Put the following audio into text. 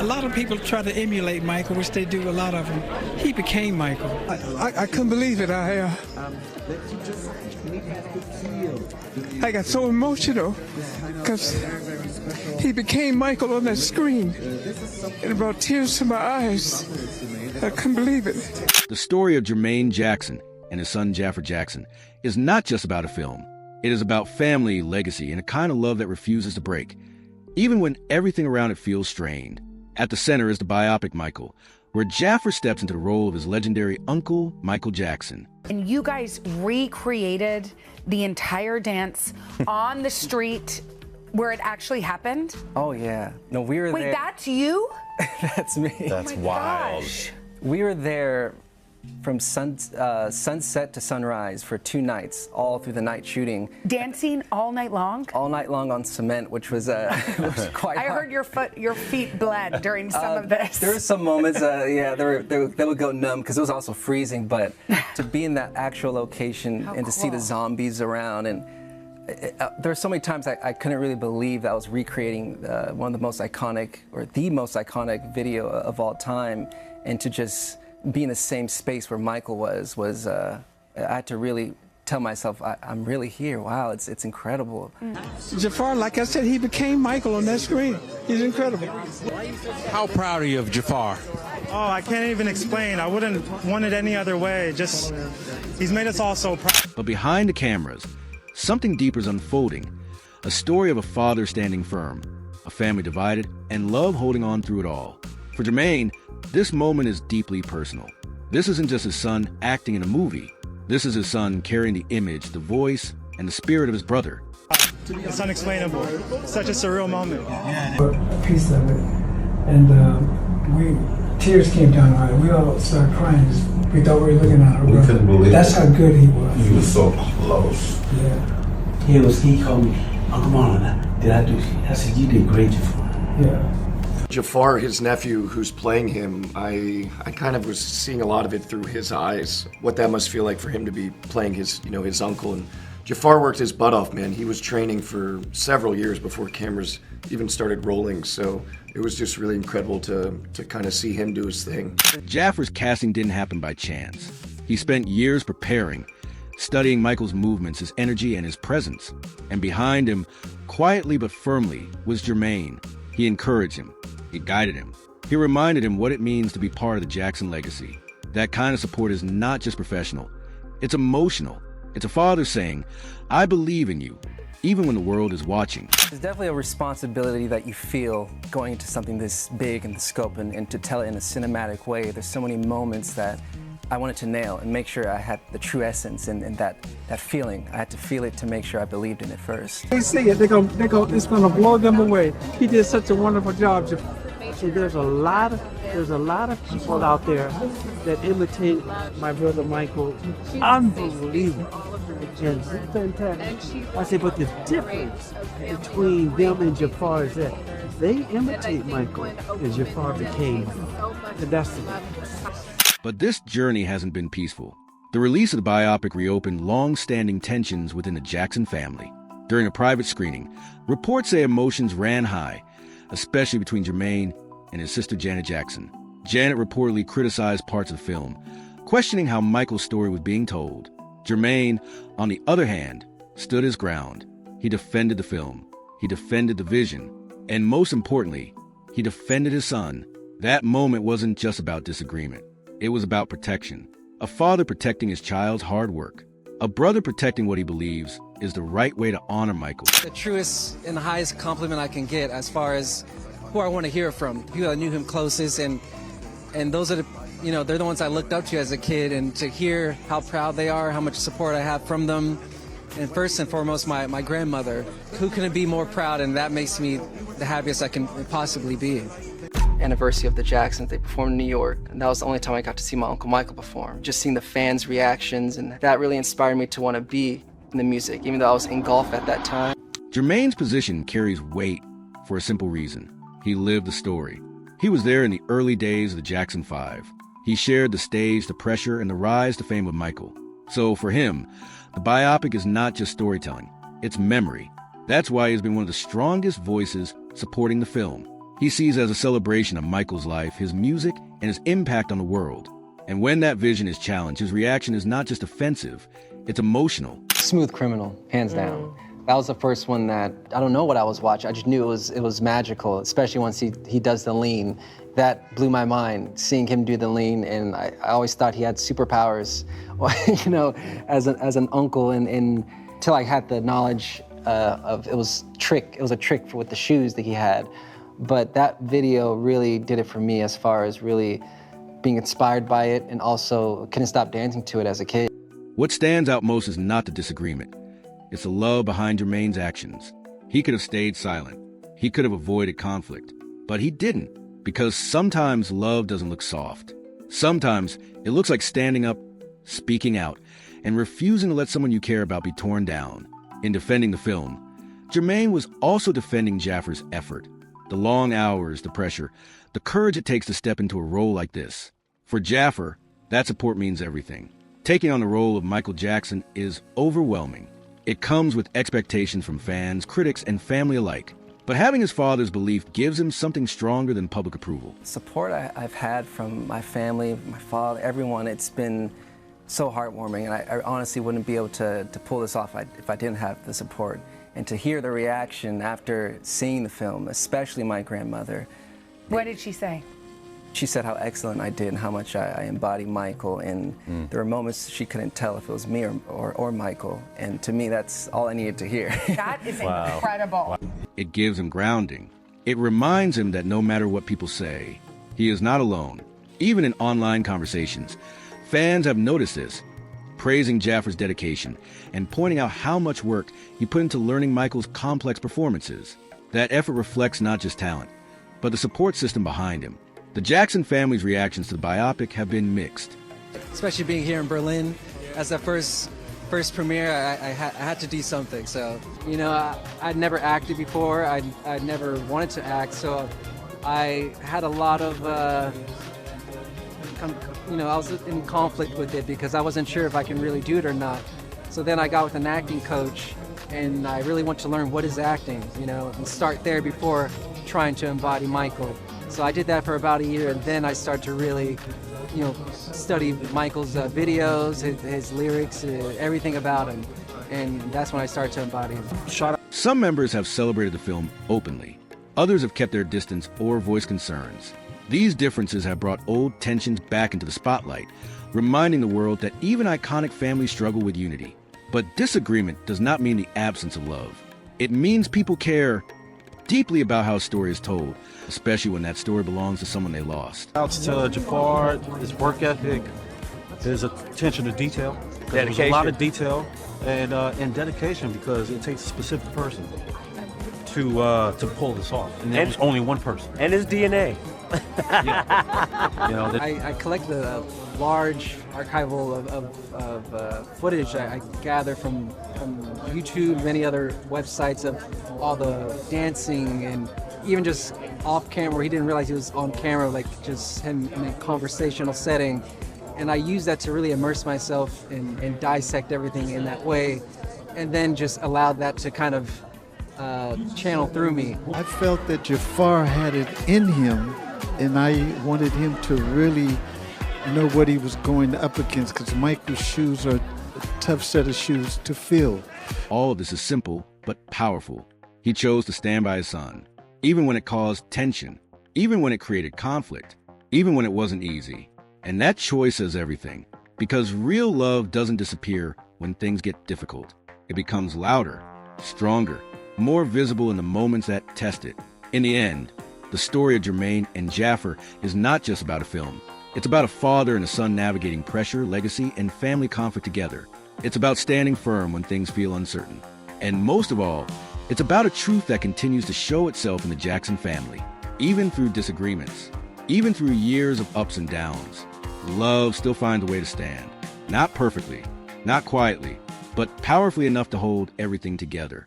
A lot of people try to emulate Michael, which they do, a lot of them. He became Michael. I couldn't believe it. I got so emotional because he became Michael on that screen. It brought tears to my eyes. I couldn't believe it. The story of Jermaine Jackson and his son Jaafar Jackson is not just about a film. It is about family, legacy, and a kind of love that refuses to break, even when everything around it feels strained. At the center is the biopic Michael, where Jaafar steps into the role of his legendary uncle, Michael Jackson. And you guys recreated the entire dance on the street where it actually happened? Oh, yeah. No, we were there. Wait, that's you? That's me. That's wild. Gosh. We were there from sunset to sunrise for 2 nights, all through the night shooting. Dancing all night long? All night long on cement, which was, was quite I hard. heard your feet bled during some of this. There were some moments, yeah, they would go numb because it was also freezing, but to be in that actual location and to see the zombies around, and there were so many times I couldn't really believe that I was recreating one of the most iconic, or the most iconic video of all time, and to just be in the same space where Michael was I had to really tell myself, I'm really here. Wow, it's incredible. Jaafar, like I said, he became Michael on that screen. He's incredible. How proud are you of Jaafar? Oh, I can't even explain. I wouldn't want it any other way. Just, he's made us all so proud. But behind the cameras, something deeper is unfolding. A story of a father standing firm, a family divided, and love holding on through it all. For Jermaine, this moment is deeply personal. This isn't just his son acting in a movie. This is his son carrying the image, the voice, and the spirit of his brother. It's unexplainable. Such a surreal moment. A piece of it, and tears came down our eyes. We all started crying. We thought we were looking at her. We couldn't believe it. That's how good he was. He was so close. Yeah. He called me, Uncle Marlon, did I do? I said, you did great, Jaafar. Yeah. Jaafar, his nephew, who's playing him, I kind of was seeing a lot of it through his eyes. What that must feel like for him to be playing his uncle. And Jaafar worked his butt off, man. He was training for several years before cameras even started rolling. So it was just really incredible to kind of see him do his thing. Jaafar's casting didn't happen by chance. He spent years preparing, studying Michael's movements, his energy, and his presence. And behind him, quietly but firmly, was Jermaine. He encouraged him. He guided him. He reminded him what it means to be part of the Jackson legacy. That kind of support is not just professional. It's emotional. It's a father saying, I believe in you, even when the world is watching. There's definitely a responsibility that you feel going into something this big in the scope and to tell it in a cinematic way. There's so many moments that I wanted to nail and make sure I had the true essence and that feeling. I had to feel it to make sure I believed in it first. They see it, it's gonna blow them away. He did such a wonderful job. So there's a lot of people out there that imitate my brother Michael. Unbelievable. And it's fantastic. I say, but the difference between them and Jaafar is that they imitate Michael and Jaafar became. And that's the difference. But this journey hasn't been peaceful. The release of the biopic reopened long-standing tensions within the Jackson family. During a private screening, reports say emotions ran high, especially between Jermaine and his sister Janet Jackson. Janet reportedly criticized parts of the film, questioning how Michael's story was being told. Jermaine, on the other hand, stood his ground. He defended the film. He defended the vision. And most importantly, he defended his son. That moment wasn't just about disagreement. It was about protection. A father protecting his child's hard work. A brother protecting what he believes is the right way to honor Michael. The truest and the highest compliment I can get as far as who I want to hear from, people that knew him closest, and those are the, they're the ones I looked up to as a kid, and to hear how proud they are, how much support I have from them, and first and foremost, my grandmother. Who can be more proud, and that makes me the happiest I can possibly be. Anniversary of the Jacksons, they performed in New York, and that was the only time I got to see my Uncle Michael perform. Just seeing the fans' reactions, and that really inspired me to want to be in the music, even though I was in golf at that time. Jermaine's position carries weight for a simple reason. He lived the story. He was there in the early days of the Jackson 5. He shared the stage, the pressure, and the rise to fame of Michael. So for him, the biopic is not just storytelling, it's memory. That's why he's been one of the strongest voices supporting the film. he sees as a celebration of Michael's life, his music, and his impact on the world. And when that vision is challenged, his reaction is not just offensive, it's emotional. Smooth Criminal, hands down. That was the first one that, I don't know what I was watching, I just knew it was magical, especially once he does the lean. That blew my mind, seeing him do the lean, and I always thought he had superpowers, you know, as an uncle, and until I had the knowledge of it was a trick with the shoes that he had. But that video really did it for me as far as really being inspired by it, and also couldn't stop dancing to it as a kid. What stands out most is not the disagreement. It's the love behind Jermaine's actions. He could have stayed silent. He could have avoided conflict. But he didn't, because sometimes love doesn't look soft. Sometimes it looks like standing up, speaking out, and refusing to let someone you care about be torn down. In defending the film, Jermaine was also defending Jaafar's effort. The long hours, the pressure, the courage it takes to step into a role like this. For Jaafar, that support means everything. Taking on the role of Michael Jackson is overwhelming. It comes with expectations from fans, critics, and family alike. But having his father's belief gives him something stronger than public approval. Support I've had from my family, my father, everyone, it's been so heartwarming, and I honestly wouldn't be able to pull this off if I didn't have the support. And to hear the reaction after seeing the film, especially my grandmother. What did she say? She said how excellent I did and how much I embody Michael, and there were moments she couldn't tell if it was me or Michael, and to me that's all I needed to hear. That is incredible. It gives him grounding. It reminds him that no matter what people say, he is not alone. Even in online conversations, fans have noticed this, praising Jaafar's dedication and pointing out how much work he put into learning Michael's complex performances. That effort reflects not just talent, but the support system behind him. The Jackson family's reactions to the biopic have been mixed. Especially being here in Berlin, as the first premiere, I had to do something. So, you know, I'd never acted before. I'd never wanted to act. So I had a lot of, you know, I was in conflict with it because I wasn't sure if I can really do it or not. So then I got with an acting coach, and I really want to learn what is acting, you know, and start there before trying to embody Michael. So I did that for about a year, and then I started to really, you know, study Michael's videos, his lyrics, everything about him, and that's when I started to embody him. Some members have celebrated the film openly. Others have kept their distance or voiced concerns. These differences have brought old tensions back into the spotlight, reminding the world that even iconic families struggle with unity. But disagreement does not mean the absence of love. It means people care deeply about how a story is told, especially when that story belongs to someone they lost. Shouts to Jaafar, his work ethic, his attention to detail. There was a lot of detail and dedication, because it takes a specific person to pull this off. And there's only one person. And his DNA. Yeah. You know, I collected a large archival of footage I gather from YouTube, many other websites, of all the dancing, and even just off camera. He didn't realize he was on camera, like just him in a conversational setting. And I used that to really immerse myself and dissect everything in that way, and then just allowed that to kind of channel through me. I felt that Jaafar had it in him, and I wanted him to really know what he was going up against, because Michael's shoes are a tough set of shoes to fill. All of this is simple but powerful. He chose to stand by his son, even when it caused tension, even when it created conflict, even when it wasn't easy. And that choice says everything, because real love doesn't disappear when things get difficult. It becomes louder, stronger, more visible in the moments that test it. In the end, the story of Jermaine and Jaafar is not just about a film. It's about a father and a son navigating pressure, legacy, and family conflict together. It's about standing firm when things feel uncertain. And most of all, it's about a truth that continues to show itself in the Jackson family. Even through disagreements, even through years of ups and downs, love still finds a way to stand. Not perfectly, not quietly, but powerfully enough to hold everything together.